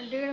1.5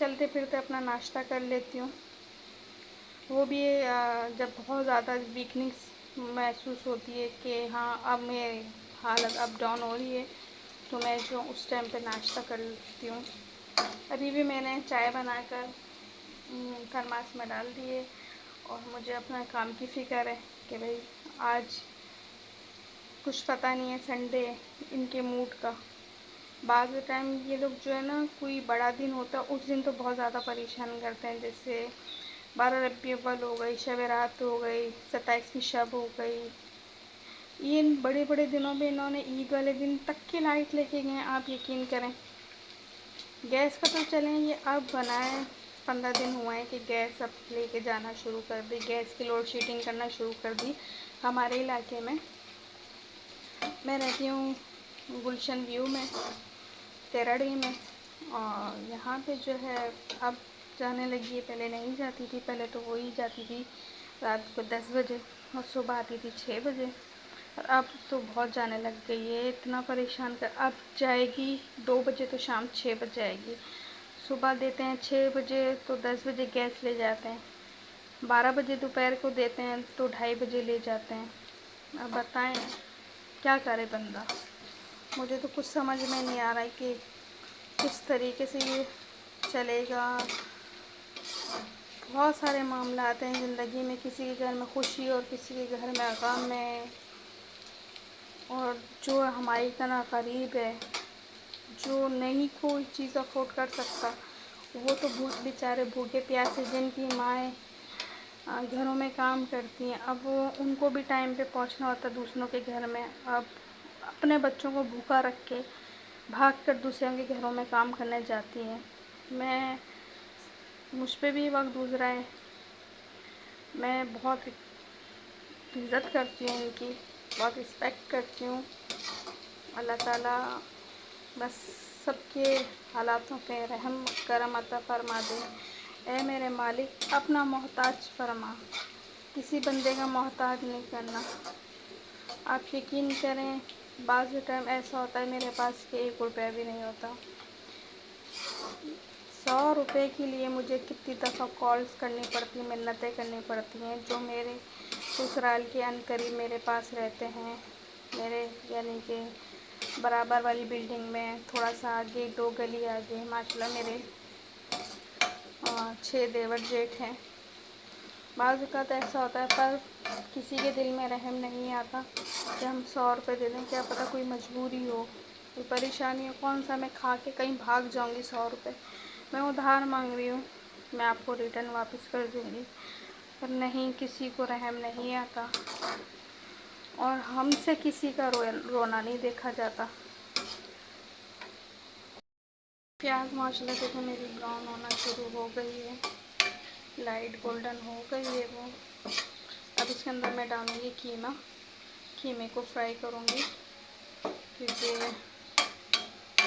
چلتے پھرتے اپنا ناشتہ کر لیتی ہوں، وہ بھی جب بہت زیادہ ویکنیس محسوس ہوتی ہے کہ ہاں اب میری حالت اپ ڈاؤن ہو رہی ہے، تو میں جو اس ٹائم پہ ناشتہ کر لیتی ہوں۔ ابھی بھی میں نے چائے بنا کر تھرماس میں ڈال دی ہے، اور مجھے اپنا کام کی فکر ہے کہ بھئی آج کچھ پتہ نہیں ہے، سنڈے ان کے موڈ کا۔ بعض ٹائم یہ لوگ جو ہے نا، کوئی بڑا دن ہوتا ہے اس دن تو بہت زیادہ پریشان کرتے ہیں، جیسے 12 ربیع الاول ہو گئی، شب رات ہو گئی، 27ویں شب ہو گئی۔ ان بڑے بڑے دنوں میں انہوں نے عید والے دن تک کی لائٹ لے کے گئے ہیں، آپ یقین کریں۔ گیس کا تو چلیں یہ اب بنا ہے، 15 دن ہوا ہے کہ گیس اب لے کے جانا شروع کر دی، گیس کی لوڈ شیڈنگ کرنا شروع کر دی ہمارے علاقے میں۔ میں رہتی ہوں گلشن ویو میں، تیراڑی میں، اور یہاں پہ جو ہے اب جانے لگی ہے، پہلے نہیں جاتی تھی، پہلے تو وہی جاتی تھی رات کو 10 بجے اور صبح آتی تھی 6 بجے، اور اب تو بہت جانے لگ گئی ہے، اتنا پریشان کر، اب جائے گی 2 بجے تو شام 6 بجے آئے گی، صبح دیتے ہیں 6 بجے تو 10 بجے گیس لے جاتے ہیں، 12 بجے دوپہر کو دیتے ہیں تو 2:30 بجے لے جاتے ہیں۔ اب بتائیں کیا کرے بندہ، مجھے تو کچھ سمجھ میں نہیں آ رہا ہے کہ کس طریقے سے یہ چلے گا۔ بہت سارے معاملات ہیں زندگی میں، کسی کے گھر میں خوشی اور کسی کے گھر میں غم ہے، اور جو ہماری طرح غریب ہے، جو نہیں کوئی چیز افورڈ کر سکتا، وہ تو بیچارے بھوکے پیاسے، جن کی مائیں گھروں میں کام کرتی ہیں، اب ان کو بھی ٹائم پہ پہنچنا ہوتا ہے دوسروں کے گھر میں، اب اپنے بچوں کو بھوکا رکھ کے بھاگ کر دوسروں کے گھروں میں کام کرنے جاتی ہیں۔ مجھ پہ بھی وقت گزرا ہے، میں بہت عزت کرتی ہوں ان کی، بہت رسپیکٹ کرتی ہوں۔ اللہ تعالیٰ بس سب کے حالاتوں پہ رحم کرم عطا فرما دے۔ اے میرے مالک اپنا محتاج فرما، کسی بندے کا محتاج نہیں کرنا۔ آپ یقین کریں بعض ٹائم ایسا ہوتا ہے میرے پاس کہ 1 روپیہ بھی نہیں ہوتا، 100 روپے کے لیے مجھے کتنی دفعہ کالز کرنی پڑتی، منتیں کرنی پڑتی ہیں، جو میرے سسرال کے عنقریب میرے پاس رہتے ہیں، میرے یعنی کہ برابر والی بلڈنگ میں تھوڑا سا آگے 2 گلی آگے، ماشاء اللہ میرے 6 دیور جیٹھ ہیں۔ بعض اوقات ایسا ہوتا ہے پر کسی کے دل میں رحم نہیں آتا کہ ہم 100 روپے دے دیں، کیا پتہ کوئی مجبوری ہو، کوئی پریشانی ہو، کون سا میں کھا کے کہیں بھاگ جاؤں گی 100 روپے، میں ادھار مانگ رہی ہوں، میں آپ کو ریٹرن واپس کر دوں گی، پر نہیں، کسی کو رحم نہیں آتا، اور ہم سے کسی کا رونا نہیں دیکھا جاتا۔ پیاز ماشاء اللہ دیکھو میری براؤن ہونا شروع ہو گئی ہے، لائٹ گولڈن ہو گئی ہے وہ۔ اب اس کے اندر میں ڈالوں گی قیمہ، قیمے کو فرائی کروں گی، کیونکہ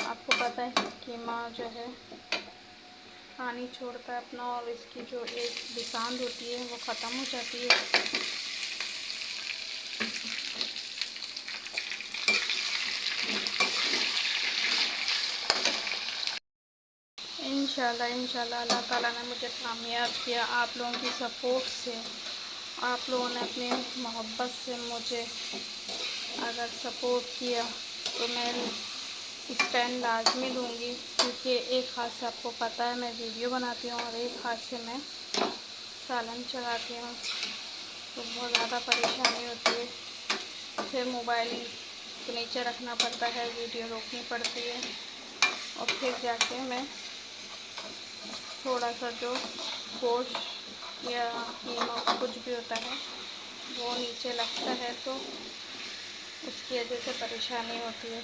آپ کو پتہ ہے قیمہ جو ہے پانی چھوڑتا ہے اپنا، اور اس کی جو ایک بساند ہوتی ہے وہ ختم ہو جاتی ہے۔ انشاءاللہ اللہ تعالیٰ نے مجھے کامیاب کیا، آپ لوگوں کی سپورٹ سے، آپ لوگوں نے اپنی محبت سے مجھے اگر سپورٹ کیا تو میں اسٹینڈ لازمی لوں گی، کیونکہ ایک ہاتھ سے آپ کو پتہ ہے میں ویڈیو بناتی ہوں اور ایک ہاتھ سے میں سالن چلاتی ہوں، تو بہت زیادہ پریشانی ہوتی ہے، پھر موبائل کو نیچے رکھنا پڑتا ہے، ویڈیو روکنی پڑتی ہے، اور پھر جا کے میں تھوڑا سا جو گوشت یا قیمہ کچھ بھی ہوتا ہے وہ نیچے لگتا ہے، تو اس کی وجہ سے پریشانی ہوتی ہے،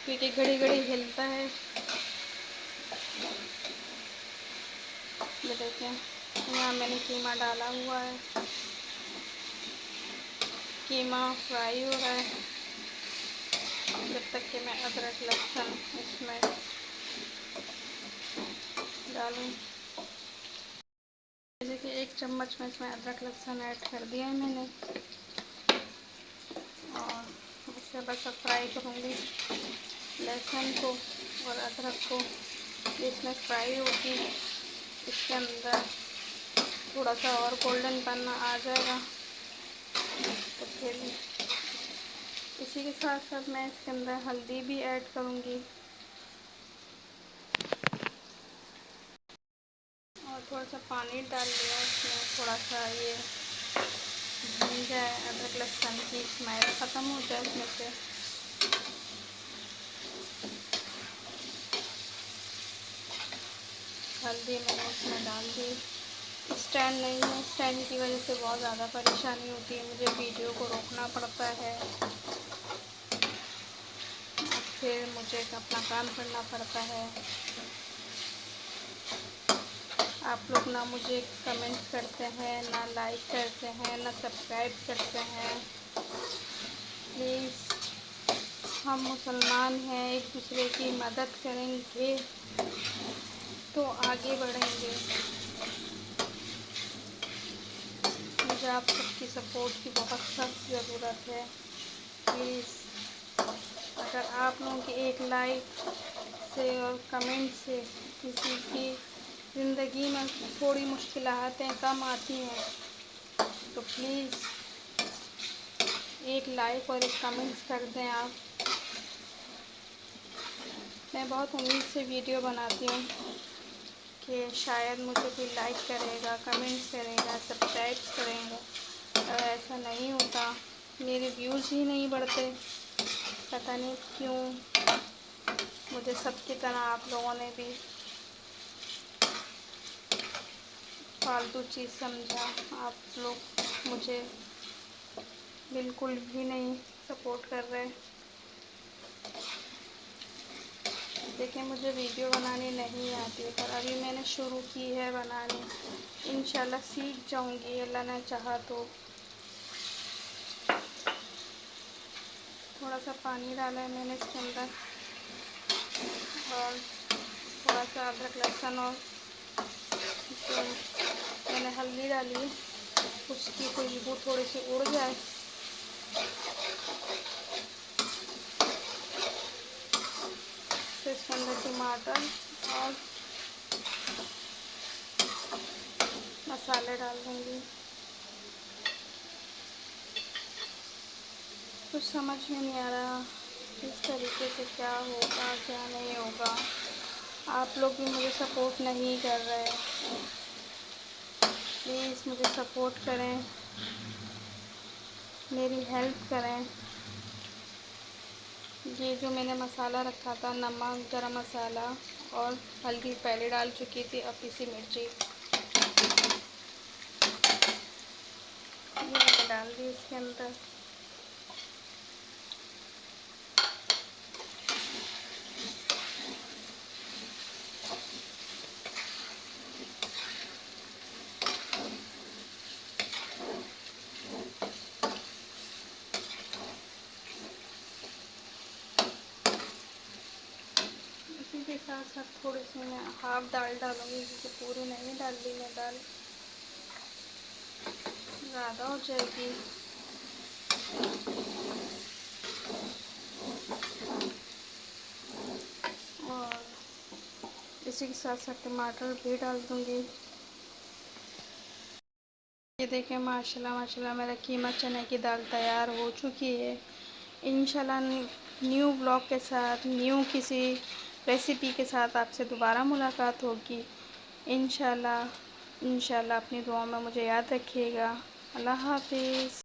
کیونکہ گھڑی گھڑی ہلتا ہے۔ یہ دیکھیں یہاں میں نے قیمہ ڈالا ہوا ہے، قیمہ فرائی ہو رہا ہے، جب تک کہ میں ادرک لہسن اس میں ڈالوں۔ جیسے کہ 1 چمچ میں اس میں ادرک لہسن ایڈ کر دیا ہے میں نے، اور اسے بس اب فرائی کروں گی لہسن کو اور ادرک کو، اس میں فرائی ہوگی، اس کے اندر تھوڑا سا اور گولڈن پن آ جائے گا تو پھر اسی کے ساتھ ساتھ میں اس کے اندر ہلدی بھی ایڈ کروں گی اور تھوڑا سا پانی ڈال دیا اس میں، تھوڑا سا یہ بھن جائے، ادرک لہسن کی اسمیل ختم ہو جائے اس میں سے۔ ہلدی میں نے اس میں ڈال دی۔ اسٹینڈ نہیں ہے، اسٹینڈ کی وجہ سے بہت زیادہ پریشانی ہوتی ہے، مجھے ویڈیو کو روکنا پڑتا ہے، پھر مجھے اپنا کام کرنا پڑتا ہے۔ آپ لوگ نہ مجھے کمنٹ کرتے ہیں، نہ لائک کرتے ہیں، نہ سبسکرائب کرتے ہیں۔ پلیز ہم مسلمان ہیں، ایک دوسرے کی مدد کریں گے تو آگے بڑھیں گے۔ مجھے آپ سب کی سپورٹ کی بہت سخت ضرورت ہے۔ پلیز اگر آپ لوگوں کی ایک لائک سے اور کمنٹ سے کسی کی زندگی میں تھوڑی مشکلاتیں کم آتی ہیں تو پلیز ایک لائک اور ایک کمنٹ کر دیں آپ۔ میں بہت امید سے ویڈیو بناتی ہوں کہ شاید مجھے کوئی لائک کرے گا، کمنٹ کرے گا، سبسکرائب کرے گا، اور ایسا نہیں ہوتا، میرے ویوز ہی نہیں بڑھتے، پتہ نہیں کیوں۔ مجھے سب کی طرح آپ لوگوں نے بھی فالتو چیز سمجھا، آپ لوگ مجھے بالکل بھی نہیں سپورٹ کر رہے۔ دیکھیں مجھے ویڈیو بنانی نہیں آتی، پر ابھی میں نے شروع کی ہے بنانی، انشاءاللہ سیکھ جاؤں گی اللہ نے چاہا تو۔ تھوڑا سا پانی ڈالا ہے میں نے اس کے اندر، اور تھوڑا سا ادرک لہسن، اور جو میں نے ہلدی ڈالی ہے اس کی خوشبو تھوڑی سی اڑ جائے تو اس کے اندر ٹماٹر اور مسالے ڈال دوں گی۔ کچھ سمجھ میں نہیں آ رہا کس طریقے سے کیا ہوگا کیا نہیں ہوگا، آپ لوگ بھی مجھے سپورٹ نہیں کر رہے، پلیز مجھے سپورٹ کریں، میری ہیلپ کریں۔ یہ جو میں نے مسالہ رکھا تھا، نمک، گرم مسالہ اور ہلدی پہلے ڈال چکی تھی، اب پیسی مرچی یہ میں نے ڈال دی اس کے اندر۔ اسی کے ساتھ ساتھ تھوڑی سی میں ہاف دال ڈالوں گی، کیونکہ پوری نہیں ڈال دی میں دال، زیادہ ہو جائے گی۔ اور اسی کے ساتھ ساتھ ٹماٹر بھی ڈال دوں گی۔ یہ دیکھیں ماشاءاللہ ماشاءاللہ میرا قیمہ چنے کی دال تیار ہو چکی ہے۔ انشاءاللہ نیو بلاگ کے ساتھ، نیو کسی ریسیپی کے ساتھ آپ سے دوبارہ ملاقات ہوگی انشاءاللہ۔ انشاءاللہ اپنی دعاؤں میں مجھے یاد رکھیے گا۔ اللہ حافظ۔